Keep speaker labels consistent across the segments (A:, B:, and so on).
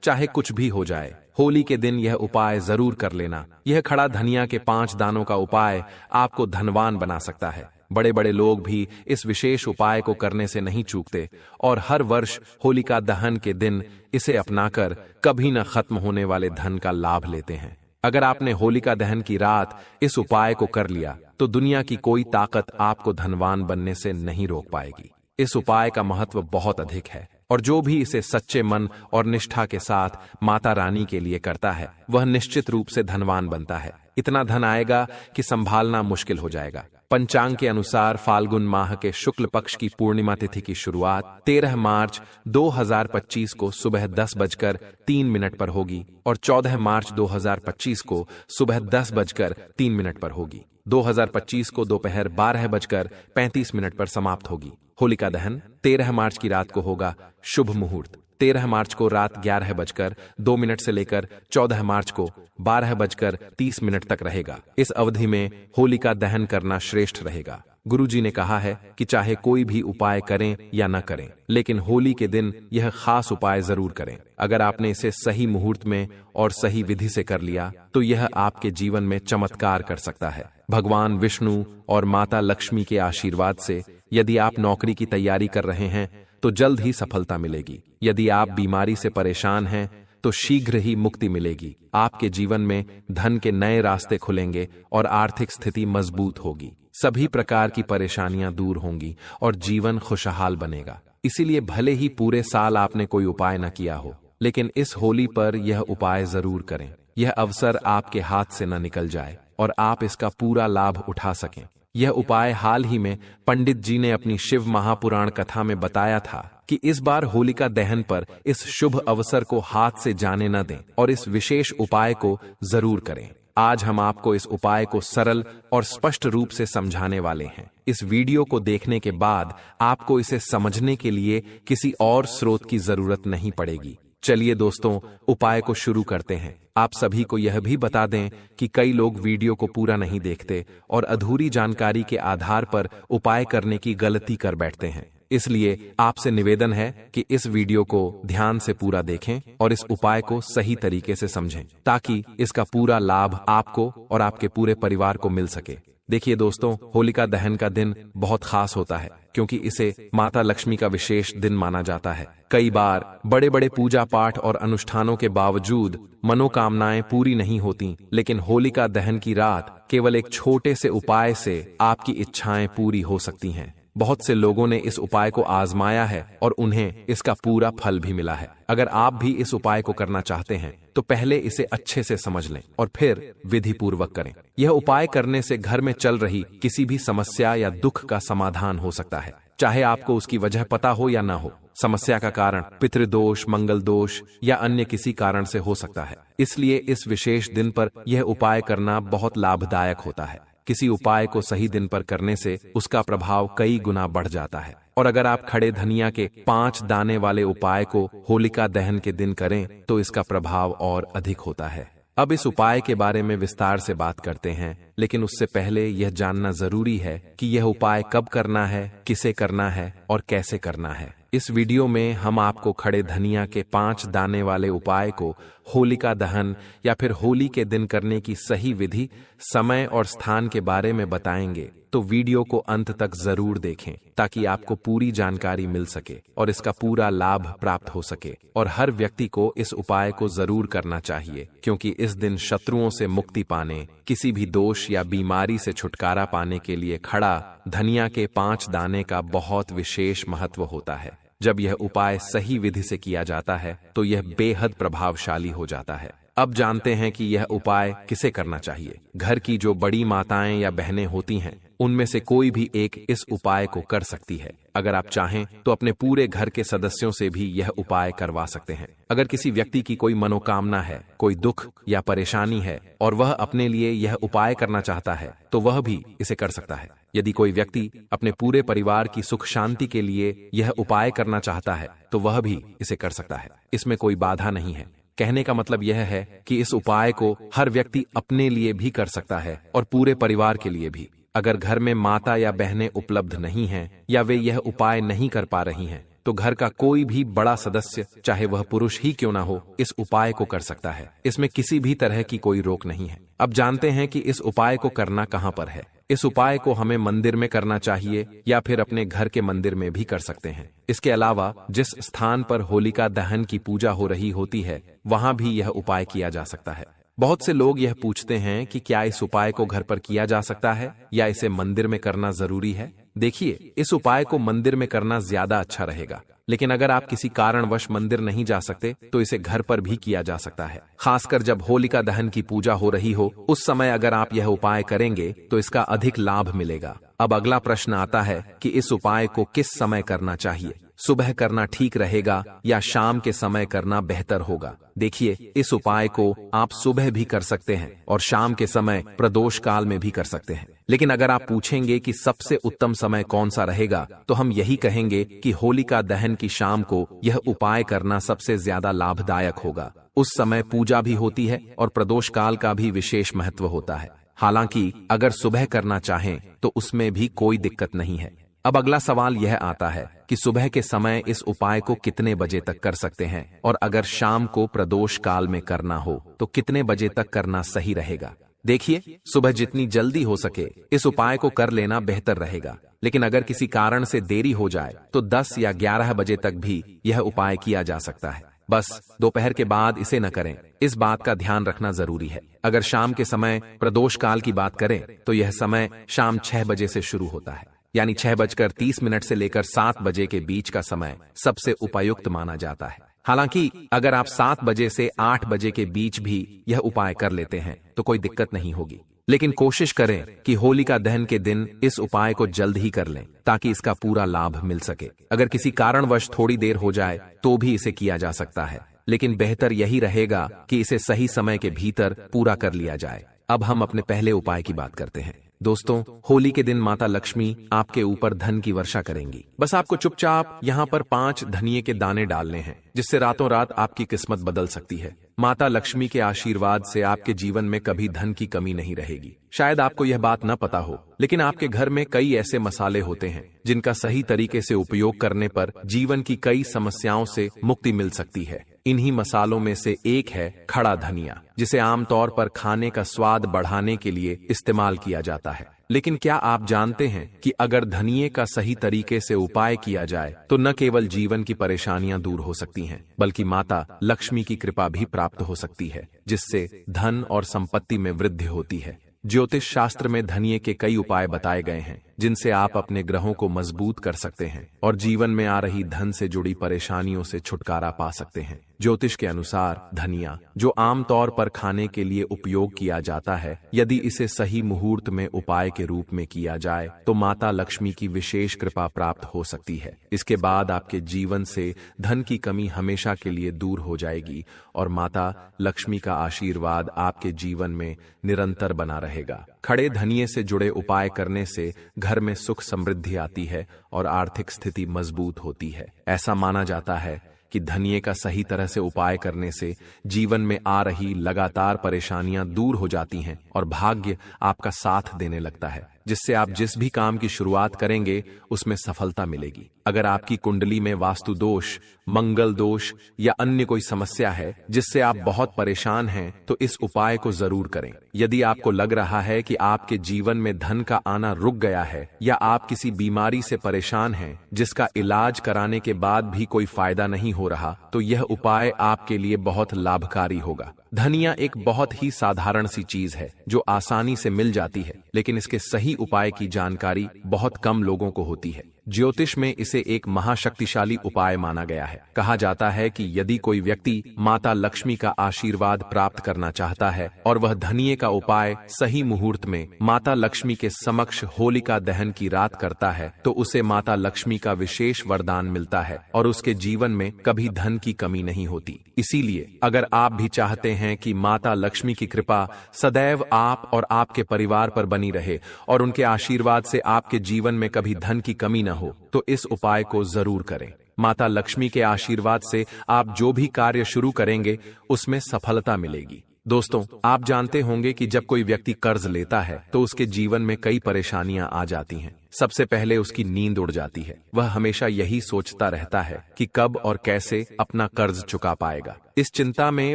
A: चाहे कुछ भी हो जाए। होली के दिन यह उपाय जरूर कर लेना। यह खड़ा धनिया के 5 दानों का उपाय आपको धनवान बना सकता है। बड़े बड़े लोग भी इस विशेष उपाय को करने से नहीं चूकते और हर वर्ष होलिका दहन के दिन इसे अपनाकर कभी न खत्म होने वाले धन का लाभ लेते हैं। अगर आपने होलिका दहन की रात इस उपाय को कर लिया तो दुनिया की कोई ताकत आपको धनवान बनने से नहीं रोक पाएगी। इस उपाय का महत्व बहुत अधिक है और जो भी इसे सच्चे मन और निष्ठा के साथ माता रानी के लिए करता है वह निश्चित रूप से धनवान बनता है। इतना धन आएगा कि संभालना मुश्किल हो जाएगा। पंचांग के अनुसार फाल्गुन माह के शुक्ल पक्ष की पूर्णिमा तिथि की शुरुआत 13 मार्च 2025 को सुबह 10:03 पर होगी और 14 मार्च 2025 को सुबह 10:03 पर होगी। 2025 को दोपहर 12:35 पर समाप्त होगी। होलिका दहन 13 मार्च की रात को होगा। शुभ मुहूर्त 13 मार्च को रात 11:02 से लेकर 14 मार्च को 12:30 तक रहेगा। इस अवधि में होलिका दहन करना श्रेष्ठ रहेगा। गुरुजी ने कहा है कि चाहे कोई भी उपाय करें या न करें, लेकिन होली के दिन यह खास उपाय जरूर करें। अगर आपने इसे सही मुहूर्त में और सही विधि से कर लिया तो यह आपके जीवन में चमत्कार कर सकता है। भगवान विष्णु और माता लक्ष्मी के आशीर्वाद से यदि आप नौकरी की तैयारी कर रहे हैं तो जल्द ही सफलता मिलेगी। यदि आप बीमारी से परेशान हैं तो शीघ्र ही मुक्ति मिलेगी। आपके जीवन में धन के नए रास्ते खुलेंगे और आर्थिक स्थिति मजबूत होगी। सभी प्रकार की परेशानियां दूर होंगी और जीवन खुशहाल बनेगा। इसीलिए भले ही पूरे साल आपने कोई उपाय न किया हो, लेकिन इस होली पर यह उपाय जरूर करें। यह अवसर आपके हाथ से न निकल जाए और आप इसका पूरा लाभ उठा सकें। यह उपाय हाल ही में पंडित जी ने अपनी शिव महापुराण कथा में बताया था कि इस बार होलिका दहन पर इस शुभ अवसर को हाथ से जाने न दें और इस विशेष उपाय को जरूर करें। आज हम आपको इस उपाय को सरल और स्पष्ट रूप से समझाने वाले हैं। इस वीडियो को देखने के बाद आपको इसे समझने के लिए किसी और स्रोत की जरूरत नहीं पड़ेगी। चलिए दोस्तों, उपाय को शुरू करते हैं। आप सभी को यह भी बता दें कि कई लोग वीडियो को पूरा नहीं देखते और अधूरी जानकारी के आधार पर उपाय करने की गलती कर बैठते हैं। इसलिए आपसे निवेदन है कि इस वीडियो को ध्यान से पूरा देखें और इस उपाय को सही तरीके से समझें ताकि इसका पूरा लाभ आपको और आपके पूरे परिवार को मिल सके। देखिए दोस्तों, होलिका दहन का दिन बहुत खास होता है क्योंकि इसे माता लक्ष्मी का विशेष दिन माना जाता है। कई बार बड़े बड़े पूजा पाठ और अनुष्ठानों के बावजूद मनोकामनाएं पूरी नहीं होती, लेकिन होलिका दहन की रात केवल एक छोटे से उपाय से आपकी इच्छाएं पूरी हो सकती हैं। बहुत से लोगों ने इस उपाय को आजमाया है और उन्हें इसका पूरा फल भी मिला है। अगर आप भी इस उपाय को करना चाहते हैं तो पहले इसे अच्छे से समझ लें और फिर विधि पूर्वक करें। यह उपाय करने से घर में चल रही किसी भी समस्या या दुख का समाधान हो सकता है, चाहे आपको उसकी वजह पता हो या ना हो। समस्या का कारण पितृदोष, मंगल दोष या अन्य किसी कारण से हो सकता है। इसलिए इस विशेष दिन पर यह उपाय करना बहुत लाभदायक होता है। किसी उपाय को सही दिन पर करने से उसका प्रभाव कई गुना बढ़ जाता है। और अगर आप खड़े धनिया के 5 दाने वाले उपाय को होलिका दहन के दिन करें तो इसका प्रभाव और अधिक होता है। अब इस उपाय के बारे में विस्तार से बात करते हैं, लेकिन उससे पहले यह जानना जरूरी है कि यह उपाय कब करना है, किसे करना है और कैसे करना है। इस वीडियो में हम आपको खड़े धनिया के 5 दाने वाले उपाय को होलिका दहन या फिर होली के दिन करने की सही विधि, समय और स्थान के बारे में बताएंगे। तो वीडियो को अंत तक जरूर देखें ताकि आपको पूरी जानकारी मिल सके और इसका पूरा लाभ प्राप्त हो सके। और हर व्यक्ति को इस उपाय को जरूर करना चाहिए क्योंकि इस दिन शत्रुओं से मुक्ति पाने, किसी भी दोष या बीमारी से छुटकारा पाने के लिए खड़ा धनिया के 5 दाने का बहुत विशेष महत्व होता है। जब यह उपाय सही विधि से किया जाता है तो यह बेहद प्रभावशाली हो जाता है। अब जानते हैं कि यह उपाय किसे करना चाहिए। घर की जो बड़ी माताएं या बहनें होती हैं, उनमें से कोई भी एक इस उपाय को कर सकती है। अगर आप चाहें तो अपने पूरे घर के सदस्यों से भी यह उपाय करवा सकते हैं। अगर किसी व्यक्ति की कोई मनोकामना है, कोई दुख या परेशानी है और वह अपने लिए यह उपाय करना चाहता है तो वह भी इसे कर सकता है। यदि कोई व्यक्ति अपने पूरे परिवार की सुख शांति के लिए यह उपाय करना चाहता है तो वह भी इसे कर सकता है। इसमें कोई बाधा नहीं है। कहने का मतलब यह है कि इस उपाय को हर व्यक्ति अपने लिए भी कर सकता है और पूरे परिवार के लिए भी। अगर घर में माता या बहनें उपलब्ध नहीं हैं या वे यह उपाय नहीं कर पा रही हैं तो घर का कोई भी बड़ा सदस्य, चाहे वह पुरुष ही क्यों ना हो, इस उपाय को कर सकता है। इसमें किसी भी तरह की कोई रोक नहीं है। अब जानते हैं कि इस उपाय को करना कहां पर है। इस उपाय को हमें मंदिर में करना चाहिए या फिर अपने घर के मंदिर में भी कर सकते हैं। इसके अलावा जिस स्थान पर होलिका दहन की पूजा हो रही होती है, वहां भी यह उपाय किया जा सकता है। बहुत से लोग यह पूछते हैं कि क्या इस उपाय को घर पर किया जा सकता है या इसे मंदिर में करना जरूरी है। देखिए, इस उपाय को मंदिर में करना ज्यादा अच्छा रहेगा, लेकिन अगर आप किसी कारणवश मंदिर नहीं जा सकते तो इसे घर पर भी किया जा सकता है। खासकर जब होलिका दहन की पूजा हो रही हो, उस समय अगर आप यह उपाय करेंगे तो इसका अधिक लाभ मिलेगा। अब अगला प्रश्न आता है कि इस उपाय को किस समय करना चाहिए। सुबह करना ठीक रहेगा या शाम के समय करना बेहतर होगा। देखिए, इस उपाय को आप सुबह भी कर सकते हैं और शाम के समय प्रदोष काल में भी कर सकते हैं। लेकिन अगर आप पूछेंगे कि सबसे उत्तम समय कौन सा रहेगा, तो हम यही कहेंगे कि होलिका दहन की शाम को यह उपाय करना सबसे ज्यादा लाभदायक होगा। उस समय पूजा भी होती है और प्रदोष काल का भी विशेष महत्व होता है। हालांकि अगर सुबह करना चाहें तो उसमें भी कोई दिक्कत नहीं है। अब अगला सवाल यह आता है कि सुबह के समय इस उपाय को कितने बजे तक कर सकते हैं, और अगर शाम को प्रदोष काल में करना हो तो कितने बजे तक करना सही रहेगा। देखिए, सुबह जितनी जल्दी हो सके इस उपाय को कर लेना बेहतर रहेगा, लेकिन अगर किसी कारण से देरी हो जाए तो 10 या 11 बजे तक भी यह उपाय किया जा सकता है। बस दोपहर के बाद इसे न करें, इस बात का ध्यान रखना जरूरी है। अगर शाम के समय प्रदोष काल की बात करें तो यह समय शाम 6 बजे से शुरू होता है, यानी 6:30 से लेकर 7 बजे के बीच का समय सबसे उपयुक्त माना जाता है। हालांकि अगर आप 7 बजे से 8 बजे के बीच भी यह उपाय कर लेते हैं तो कोई दिक्कत नहीं होगी, लेकिन कोशिश करें कि होलिका दहन के दिन इस उपाय को जल्द ही कर लें ताकि इसका पूरा लाभ मिल सके। अगर किसी कारणवश थोड़ी देर हो जाए तो भी इसे किया जा सकता है, लेकिन बेहतर यही रहेगा कि इसे सही समय के भीतर पूरा कर लिया जाए। अब हम अपने पहले उपाय की बात करते हैं। दोस्तों, होली के दिन माता लक्ष्मी आपके ऊपर धन की वर्षा करेंगी। बस आपको चुपचाप यहाँ पर 5 धनिये के दाने डालने हैं, जिससे रातों रात आपकी किस्मत बदल सकती है। माता लक्ष्मी के आशीर्वाद से आपके जीवन में कभी धन की कमी नहीं रहेगी। शायद आपको यह बात न पता हो, लेकिन आपके घर में कई ऐसे मसाले होते हैं जिनका सही तरीके से उपयोग करने पर जीवन की कई समस्याओं से मुक्ति मिल सकती है। इन्हीं मसालों में से एक है खड़ा धनिया, जिसे आमतौर पर खाने का स्वाद बढ़ाने के लिए इस्तेमाल किया जाता है। लेकिन क्या आप जानते हैं कि अगर धनिये का सही तरीके से उपाय किया जाए तो न केवल जीवन की परेशानियां दूर हो सकती हैं, बल्कि माता लक्ष्मी की कृपा भी प्राप्त हो सकती है, जिससे धन और संपत्ति में वृद्धि होती है। ज्योतिष शास्त्र में धनिये के कई उपाय बताए गए हैं जिनसे आप अपने ग्रहों को मजबूत कर सकते हैं और जीवन में आ रही धन से जुड़ी परेशानियों से छुटकारा पा सकते हैं। ज्योतिष के अनुसार धनिया, जो आमतौर पर खाने के लिए उपयोग किया जाता है, यदि इसे सही मुहूर्त में उपाय के रूप में किया जाए तो माता लक्ष्मी की विशेष कृपा प्राप्त हो सकती है। इसके बाद आपके जीवन से धन की कमी हमेशा के लिए दूर हो जाएगी और माता लक्ष्मी का आशीर्वाद आपके जीवन में निरंतर बना रहेगा। खड़े धनिये से जुड़े उपाय करने से घर में सुख समृद्धि आती है और आर्थिक स्थिति मजबूत होती है। ऐसा माना जाता है कि धनिये का सही तरह से उपाय करने से जीवन में आ रही लगातार परेशानियां दूर हो जाती हैं और भाग्य आपका साथ देने लगता है, जिससे आप जिस भी काम की शुरुआत करेंगे उसमें सफलता मिलेगी। अगर आपकी कुंडली में वास्तु दोष, मंगल दोष या अन्य कोई समस्या है जिससे आप बहुत परेशान हैं, तो इस उपाय को जरूर करें। यदि आपको लग रहा है कि आपके जीवन में धन का आना रुक गया है या आप किसी बीमारी से परेशान हैं जिसका इलाज कराने के बाद भी कोई फायदा नहीं हो रहा, तो यह उपाय आपके लिए बहुत लाभकारी होगा। धनिया एक बहुत ही साधारण सी चीज है जो आसानी से मिल जाती है, लेकिन इसके सही उपाय की जानकारी बहुत कम लोगों को होती है। ज्योतिष में इसे एक महाशक्तिशाली उपाय माना गया है। कहा जाता है कि यदि कोई व्यक्ति माता लक्ष्मी का आशीर्वाद प्राप्त करना चाहता है और वह धनिये का उपाय सही मुहूर्त में माता लक्ष्मी के समक्ष होलिका दहन की रात करता है, तो उसे माता लक्ष्मी का विशेष वरदान मिलता है और उसके जीवन में कभी धन की कमी नहीं होती। इसीलिए अगर आप भी चाहते हैं कि माता लक्ष्मी की कृपा सदैव आप और आपके परिवार पर बनी रहे और उनके आशीर्वाद से आपके जीवन में कभी धन की कमी न हो, तो इस उपाय को जरूर करें। माता लक्ष्मी के आशीर्वाद से आप जो भी कार्य शुरू करेंगे उसमें सफलता मिलेगी। दोस्तों, आप जानते होंगे कि जब कोई व्यक्ति कर्ज लेता है तो उसके जीवन में कई परेशानियां आ जाती हैं। सबसे पहले उसकी नींद उड़ जाती है। वह हमेशा यही सोचता रहता है कि कब और कैसे अपना कर्ज चुका पाएगा। इस चिंता में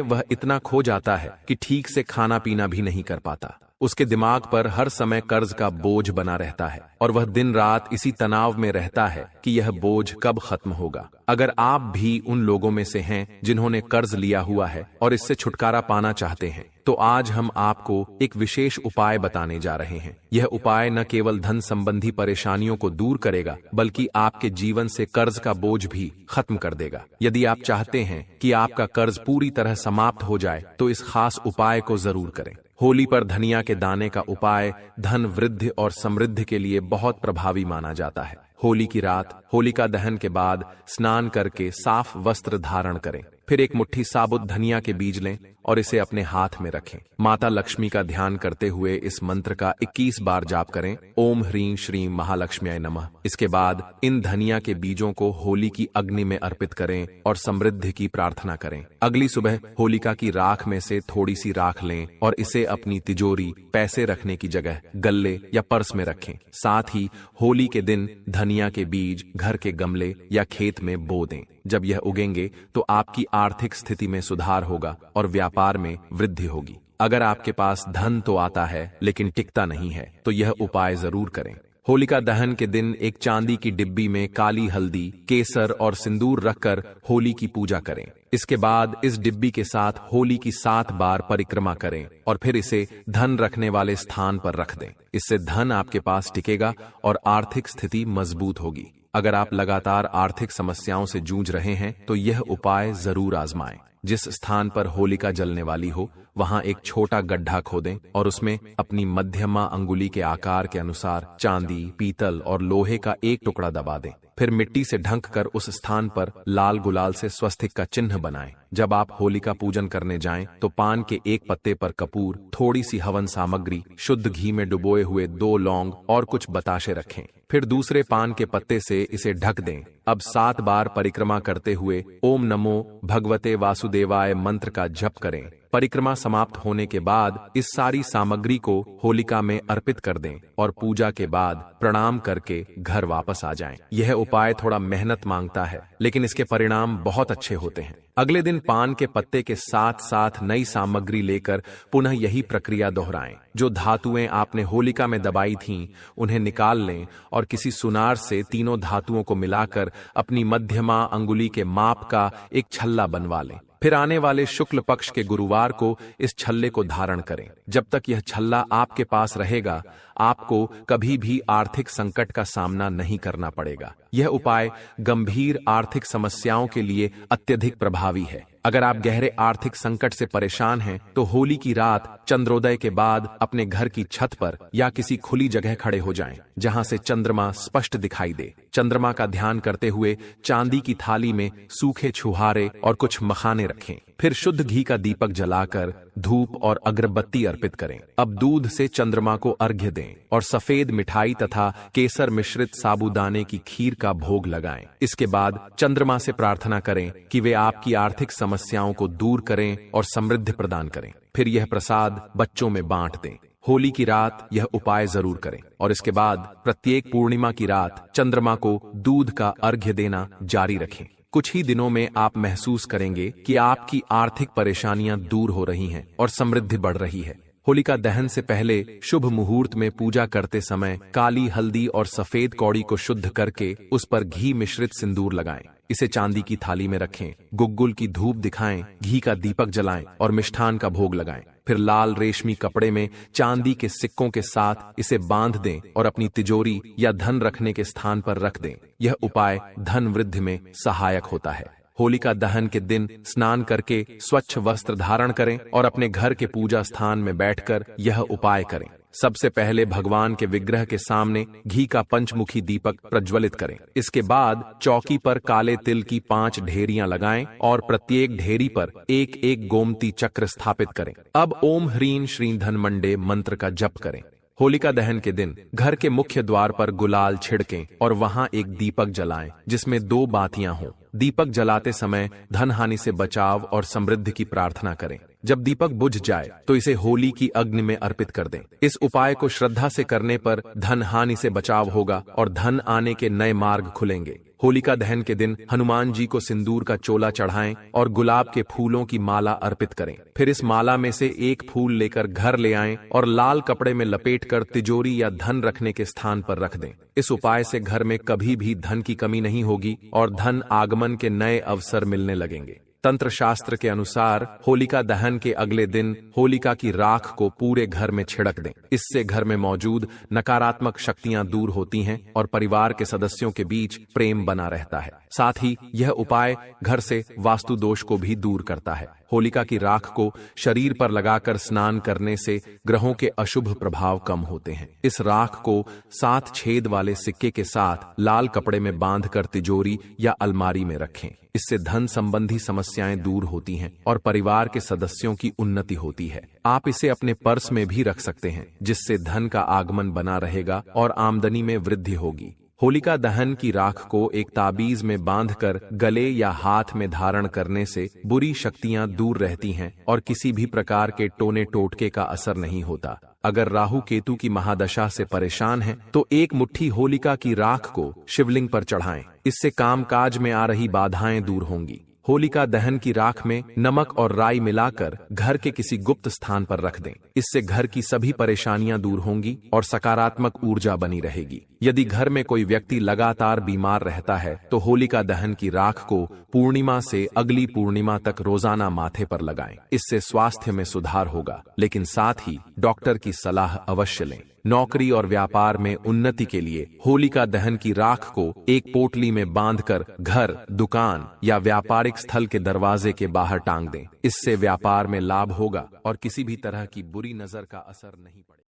A: वह इतना खो जाता है कि ठीक से खाना पीना भी नहीं कर पाता। उसके दिमाग पर हर समय कर्ज का बोझ बना रहता है और वह दिन रात इसी तनाव में रहता है कि यह बोझ कब खत्म होगा। अगर आप भी उन लोगों में से हैं जिन्होंने कर्ज लिया हुआ है और इससे छुटकारा पाना चाहते हैं, तो आज हम आपको एक विशेष उपाय बताने जा रहे हैं। यह उपाय न केवल धन संबंधी परेशानियों को दूर करेगा, बल्कि आपके जीवन से कर्ज का बोझ भी खत्म कर देगा। यदि आप चाहते हैं कि आपका कर्ज पूरी तरह समाप्त हो जाए, तो इस खास उपाय को जरूर करें। होली पर धनिया के दाने का उपाय धन वृद्धि और समृद्धि के लिए बहुत प्रभावी माना जाता है। होली की रात होलिका दहन के बाद स्नान करके साफ वस्त्र धारण करें। फिर एक मुट्ठी साबुत धनिया के बीज लें और इसे अपने हाथ में रखें। माता लक्ष्मी का ध्यान करते हुए इस मंत्र का 21 बार जाप करें, ओम ह्रीं श्रीं महालक्ष्म्याय नमः। इसके बाद इन धनिया के बीजों को होली की अग्नि में अर्पित करें और समृद्धि की प्रार्थना करें। अगली सुबह होलिका की राख में से थोड़ी सी राख लें और इसे अपनी तिजोरी, पैसे रखने की जगह, गल्ले या पर्स में रखें। साथ ही होली के दिन धनिया के बीज घर के गमले या खेत में बो दें। जब यह उगेंगे तो आपकी आर्थिक स्थिति में सुधार होगा और व्यापार में वृद्धि होगी। अगर आपके पास धन तो आता है लेकिन टिकता नहीं है, तो यह उपाय जरूर करें। होलिका दहन के दिन एक चांदी की डिब्बी में काली हल्दी, केसर और सिंदूर रखकर होली की पूजा करें। इसके बाद इस डिब्बी के साथ होली की 7 बार परिक्रमा करें और फिर इसे धन रखने वाले स्थान पर रख दें। इससे धन आपके पास टिकेगा और आर्थिक स्थिति मजबूत होगी। अगर आप लगातार आर्थिक समस्याओं से जूझ रहे हैं, तो यह उपाय जरूर आजमाएं। जिस स्थान पर होलिका जलने वाली हो, वहां एक छोटा गड्ढा खोदें और उसमें अपनी मध्यमा अंगुली के आकार के अनुसार चांदी, पीतल और लोहे का एक टुकड़ा दबा दें। फिर मिट्टी से ढंक कर उस स्थान पर लाल गुलाल से स्वस्तिक का चिन्ह बनाएं। जब आप होलिका पूजन करने जाएं, तो पान के एक पत्ते पर कपूर, थोड़ी सी हवन सामग्री, शुद्ध घी में डुबोए हुए 2 लौंग और कुछ बताशे रखें। फिर दूसरे पान के पत्ते से इसे ढक दें। अब 7 बार परिक्रमा करते हुए ओम नमो भगवते वासुदेवाय मंत्र का जप करें। परिक्रमा समाप्त होने के बाद इस सारी सामग्री को होलिका में अर्पित कर दें और पूजा के बाद प्रणाम करके घर वापस आ जाएं। यह उपाय थोड़ा मेहनत मांगता है, लेकिन इसके परिणाम बहुत अच्छे होते हैं। अगले दिन पान के पत्ते के साथ साथ नई सामग्री लेकर पुनः यही प्रक्रिया दोहराएं। जो धातुएं आपने होलिका में दबाई थीं, उन्हें निकाल लें और किसी सुनार से तीनों धातुओं को मिलाकर अपनी मध्यमा अंगुली के माप का एक छल्ला बनवा लें। फिर आने वाले शुक्ल पक्ष के गुरुवार को इस छल्ले को धारण करें। जब तक यह छल्ला आपके पास रहेगा, आपको कभी भी आर्थिक संकट का सामना नहीं करना पड़ेगा। यह उपाय गंभीर आर्थिक समस्याओं के लिए अत्यधिक प्रभावी है। अगर आप गहरे आर्थिक संकट से परेशान हैं, तो होली की रात चंद्रोदय के बाद अपने घर की छत पर या किसी खुली जगह खड़े हो जाएं, जहां से चंद्रमा स्पष्ट दिखाई दे। चंद्रमा का ध्यान करते हुए चांदी की थाली में सूखे छुहारे और कुछ मखाने रखें। फिर शुद्ध घी का दीपक जलाकर धूप और अगरबत्ती अर्पित करें। अब दूध से चंद्रमा को अर्घ्य दें और सफेद मिठाई तथा केसर मिश्रित साबूदाने की खीर का भोग लगाएं। इसके बाद चंद्रमा से प्रार्थना करें कि वे आपकी आर्थिक समस्याओं को दूर करें और समृद्धि प्रदान करें। फिर यह प्रसाद बच्चों में बांट दें। होली की रात यह उपाय जरूर करें और इसके बाद प्रत्येक पूर्णिमा की रात चंद्रमा को दूध का अर्घ्य देना जारी रखें। कुछ ही दिनों में आप महसूस करेंगे कि आपकी आर्थिक परेशानियां दूर हो रही हैं और समृद्धि बढ़ रही है। होलिका दहन से पहले शुभ मुहूर्त में पूजा करते समय काली हल्दी और सफेद कौड़ी को शुद्ध करके उस पर घी मिश्रित सिंदूर लगाएं। इसे चांदी की थाली में रखें, गुग्गुल की धूप दिखाएं, घी का दीपक जलाएं और मिष्ठान का भोग लगाएं। फिर लाल रेशमी कपड़े में चांदी के सिक्कों के साथ इसे बांध दें और अपनी तिजोरी या धन रखने के स्थान पर रख दें। यह उपाय धन वृद्धि में सहायक होता है। होलिका दहन के दिन स्नान करके स्वच्छ वस्त्र धारण करें और अपने घर के पूजा स्थान में बैठकर यह उपाय करें। सबसे पहले भगवान के विग्रह के सामने घी का पंचमुखी दीपक प्रज्वलित करें। इसके बाद चौकी पर काले तिल की 5 ढेरियां लगाएं और प्रत्येक ढेरी पर एक एक गोमती चक्र स्थापित करें। अब ओम ह्रीं श्रीं धनमंडे मंत्र का जप करें। होलिका दहन के दिन घर के मुख्य द्वार पर गुलाल छिड़कें और वहां एक दीपक जलाएं जिसमें 2 बातियां हों। दीपक जलाते समय धन हानि से बचाव और समृद्धि की प्रार्थना करें। जब दीपक बुझ जाए तो इसे होली की अग्नि में अर्पित कर दें। इस उपाय को श्रद्धा से करने पर धन हानि से बचाव होगा और धन आने के नए मार्ग खुलेंगे। होलिका दहन के दिन हनुमान जी को सिंदूर का चोला चढ़ाएं और गुलाब के फूलों की माला अर्पित करें। फिर इस माला में से एक फूल लेकर घर ले आएं और लाल कपड़े में लपेटकर तिजोरी या धन रखने के स्थान पर रख दें। इस उपाय से घर में कभी भी धन की कमी नहीं होगी और धन आगमन के नए अवसर मिलने लगेंगे। तंत्र शास्त्र के अनुसार होलिका दहन के अगले दिन होलिका की राख को पूरे घर में छिड़क दें। इससे घर में मौजूद नकारात्मक शक्तियां दूर होती हैं और परिवार के सदस्यों के बीच प्रेम बना रहता है। साथ ही यह उपाय घर से वास्तु दोष को भी दूर करता है। होलिका की राख को शरीर पर लगाकर स्नान करने से ग्रहों के अशुभ प्रभाव कम होते हैं। इस राख को 7 छेद वाले सिक्के के साथ लाल कपड़े में बांधकर तिजोरी या अलमारी में रखें। इससे धन संबंधी समस्याएं दूर होती हैं और परिवार के सदस्यों की उन्नति होती है। आप इसे अपने पर्स में भी रख सकते हैं, जिससे धन का आगमन बना रहेगा और आमदनी में वृद्धि होगी। होलिका दहन की राख को एक ताबीज में बांधकर गले या हाथ में धारण करने से बुरी शक्तियां दूर रहती हैं और किसी भी प्रकार के टोने टोटके का असर नहीं होता। अगर राहु केतु की महादशा से परेशान हैं, तो एक मुट्ठी होलिका की राख को शिवलिंग पर चढ़ाएं। इससे कामकाज में आ रही बाधाएं दूर होंगी। होलिका दहन की राख में नमक और राई मिलाकर घर के किसी गुप्त स्थान पर रख दें। इससे घर की सभी परेशानियां दूर होंगी और सकारात्मक ऊर्जा बनी रहेगी। यदि घर में कोई व्यक्ति लगातार बीमार रहता है तो होलिका दहन की राख को पूर्णिमा से अगली पूर्णिमा तक रोजाना माथे पर लगाएं। इससे स्वास्थ्य में सुधार होगा, लेकिन साथ ही डॉक्टर की सलाह अवश्य लें। नौकरी और व्यापार में उन्नति के लिए होलिका दहन की राख को एक पोटली में बांधकर घर, दुकान या व्यापारिक स्थल के दरवाजे के बाहर टांग दें। इससे व्यापार में लाभ होगा और किसी भी तरह की बुरी नजर का असर नहीं पड़ेगा।